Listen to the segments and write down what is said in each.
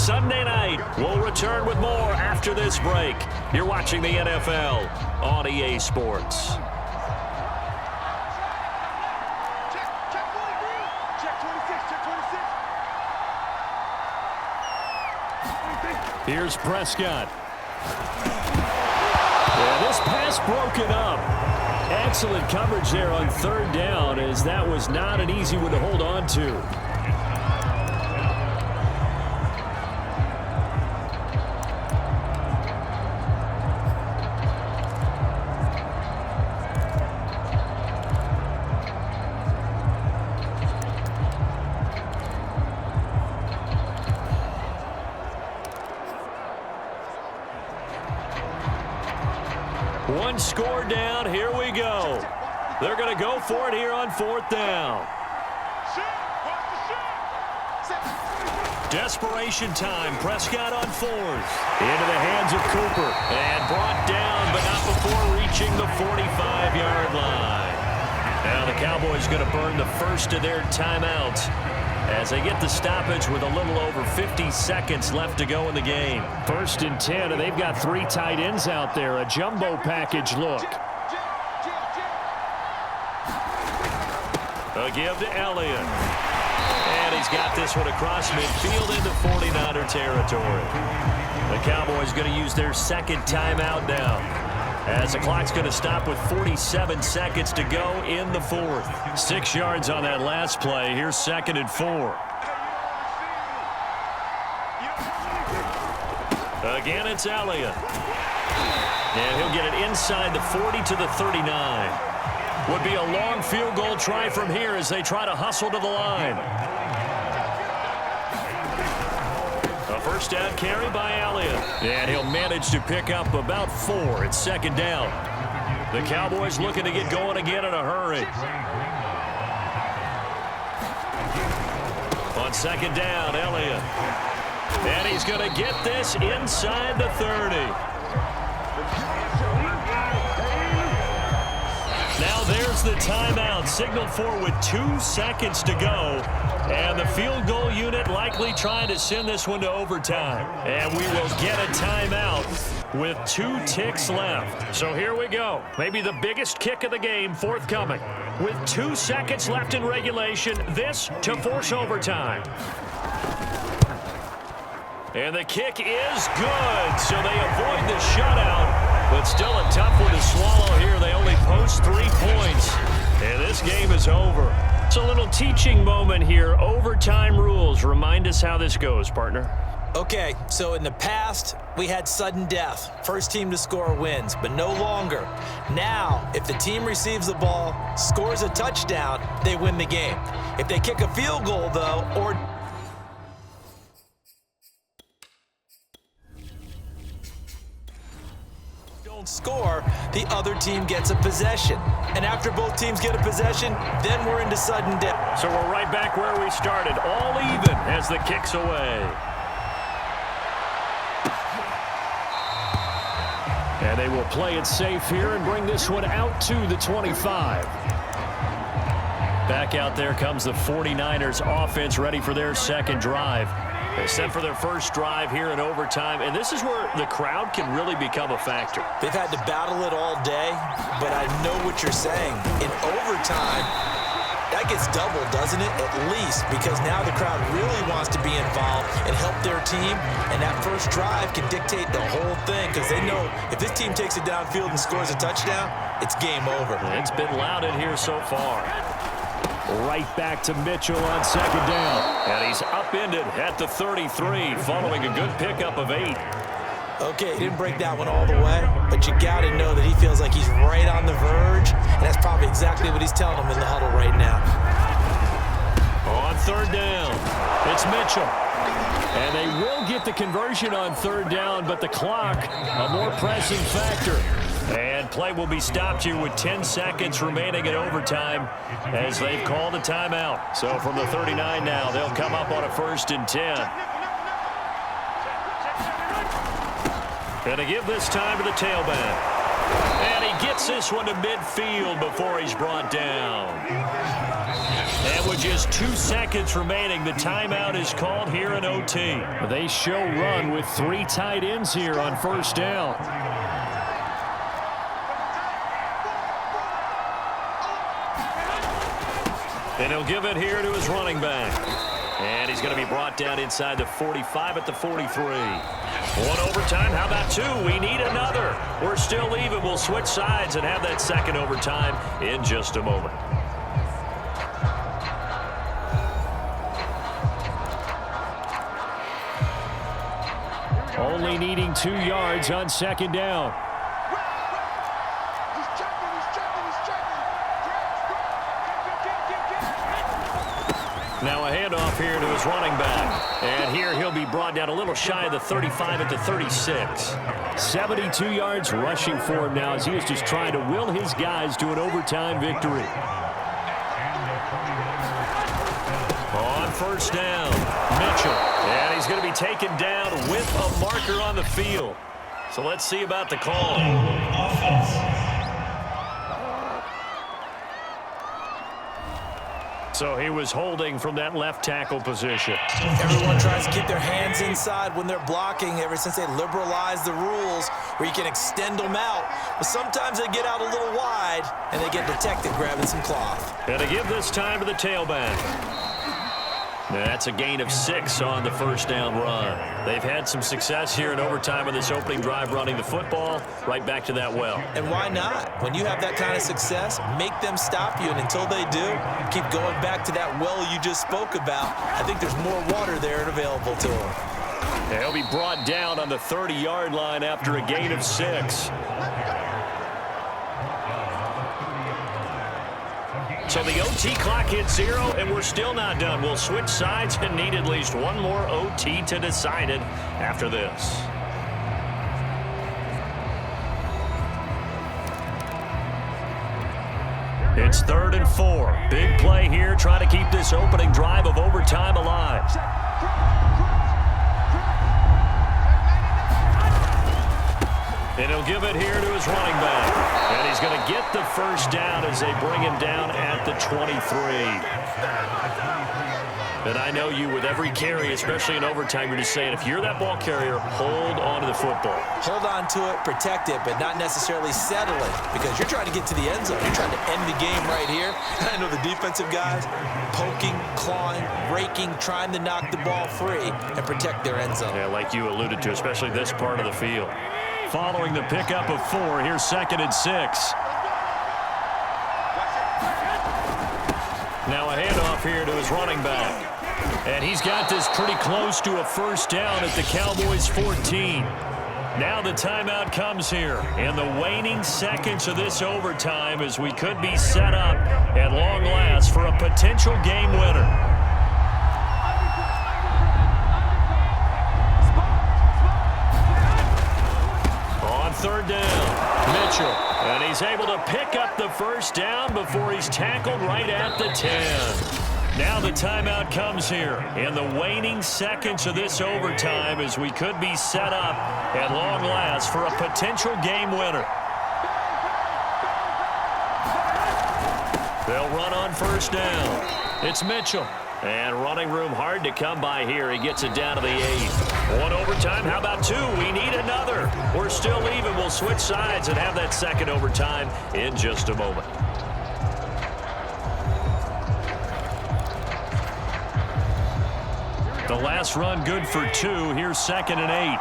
Sunday night. We'll return with more after this break. You're watching the NFL on EA Sports. Here's Prescott. Yeah, this pass broken up. Excellent coverage there on third down, as that was not an easy one to hold on to. One score down. Here we go. They're going to go for it here on fourth down. Desperation time. Prescott on fourth. Into the hands of Cooper. And brought down, but not before reaching the 45-yard line. Now the Cowboys going to burn the first of their timeouts as they get the stoppage with a little over 50 seconds left to go in the game. 1st and 10, and they've got 3 tight ends out there. A jumbo package look. A give to Elliott. And he's got this one across midfield into 49er territory. The Cowboys going to use their second timeout now, as the clock's going to stop with 47 seconds to go in the fourth. 6 yards on that last play. Here's 2nd and 4. Again, it's Elliott. And he'll get it inside the 40 to the 39. Would be a long field goal try from here as they try to hustle to the line. A first down carry by Elliott. And he'll manage to pick up about 4. It's 2nd down. The Cowboys looking to get going again in a hurry. On 2nd down, Elliott. And he's going to get this inside the 30. Now there's the timeout, signaled for with 2 seconds to go. And the field goal unit likely trying to send this one to overtime. And we will get a timeout with 2 ticks left. So here we go. Maybe the biggest kick of the game forthcoming. With 2 seconds left in regulation, this to force overtime. And the kick is good, so they avoid the shutout. But still a tough one to swallow here. They only post 3 points, and this game is over. It's a little teaching moment here. Overtime rules. Remind us how this goes, partner. Okay, so in the past, we had sudden death. First team to score wins, but no longer. Now, if the team receives the ball, scores a touchdown, they win the game. If they kick a field goal, though, or don't score, the other team gets a possession. And after both teams get a possession, then we're into sudden death. So we're right back where we started, all even as the kick's away. And they will play it safe here and bring this one out to the 25. Back out there comes the 49ers offense, ready for their second drive. They set for their first drive here in overtime, and this is where the crowd can really become a factor. They've had to battle it all day, but I know what you're saying. In overtime, that gets doubled, doesn't it? At least, because now the crowd really wants to be involved and help their team, and that first drive can dictate the whole thing, because they know if this team takes it downfield and scores a touchdown, it's game over. It's been loud in here so far. Right back to Mitchell on 2nd down. And he's upended at the 33 following a good pickup of 8. Okay, he didn't break that one all the way, but you got to know that he feels like he's right on the verge, and that's probably exactly what he's telling them in the huddle right now. On 3rd down, it's Mitchell. And they will get the conversion on 3rd down, but the clock, a more pressing factor. And play will be stopped here with 10 seconds remaining in overtime as they've called a timeout. So from the 39 now, they'll come up on a 1st and 10. And to give this time to the tailback. And he gets this one to midfield before he's brought down. And with just 2 seconds remaining, the timeout is called here in OT. They show run with 3 tight ends here on first down. And he'll give it here to his running back. And he's going to be brought down inside the 45 at the 43. 1 overtime. How about 2? We need another. We're still even. We'll switch sides and have that second overtime in just a moment. Only needing 2 yards on second down. Now a handoff here to his running back. And here he'll be brought down a little shy of the 35 at the 36. 72 yards rushing for him now as he is just trying to will his guys to an overtime victory. On first down, Mitchell. And he's going to be taken down with a marker on the field. So let's see about the call. So he was holding from that left tackle position. Everyone tries to keep their hands inside when they're blocking ever since they liberalized the rules where you can extend them out. But sometimes they get out a little wide and they get detected grabbing some cloth. And to give this time to the tailback. That's a gain of 6 on the first down run. They've had some success here in overtime on this opening drive running the football right back to that well. And why not? When you have that kind of success, make them stop you. And until they do, keep going back to that well you just spoke about. I think there's more water there and available to them. And he'll be brought down on the 30-yard line after a gain of 6. So the OT clock hits 0, and we're still not done. We'll switch sides and need at least one more OT to decide it after this. It's 3rd and 4. Big play here. Try to keep this opening drive of overtime alive. And he'll give it here to his running back. And he's going to get the first down as they bring him down at the 23. And I know you, with every carry, especially in overtime, you're just saying, if you're that ball carrier, hold on to the football. Hold on to it, protect it, but not necessarily settle it, because you're trying to get to the end zone. You're trying to end the game right here. And I know the defensive guys poking, clawing, raking, trying to knock the ball free and protect their end zone. Yeah, like you alluded to, especially this part of the field. Following the pickup of 4, here's 2nd and 6. Now a handoff here to his running back. And he's got this pretty close to a first down at the Cowboys' 14. Now the timeout comes here in the waning seconds of this overtime as we could be set up at long last for a potential game winner. On 3rd down, Mitchell. And he's able to pick up the first down before he's tackled right at the 10. Now the timeout comes here in the waning seconds of this overtime as we could be set up at long last for a potential game winner. They'll run on first down. It's Mitchell. And running room hard to come by here. He gets it down to the 8. 1 overtime. How about 2? We need another. We're still even. We'll switch sides and have that second overtime in just a moment. The last run good for 2. Here's 2nd and 8.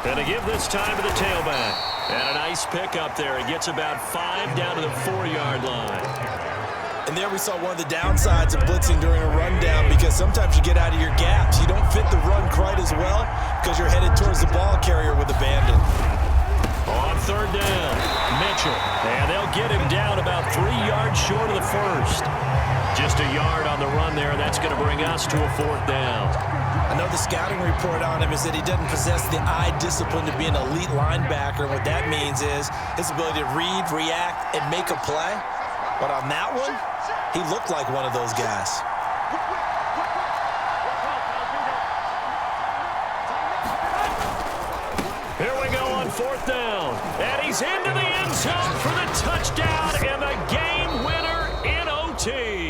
And to give this time to the tailback. And a nice pick up there. He gets about 5 down to the 4-yard line. And there we saw one of the downsides of blitzing during a rundown, because sometimes you get out of your gaps. You don't fit the run quite as well because you're headed towards the ball carrier with abandon. On 3rd down, Mitchell. And they'll get him down about 3 yards short of the first. Just a yard on the run there. That's going to bring us to a 4th down. I know the scouting report on him is that he doesn't possess the eye discipline to be an elite linebacker. What that means is his ability to read, react, and make a play. But on that one, he looked like one of those guys. Here we go on fourth down. And he's into the end zone for the touchdown and the game winner in OT.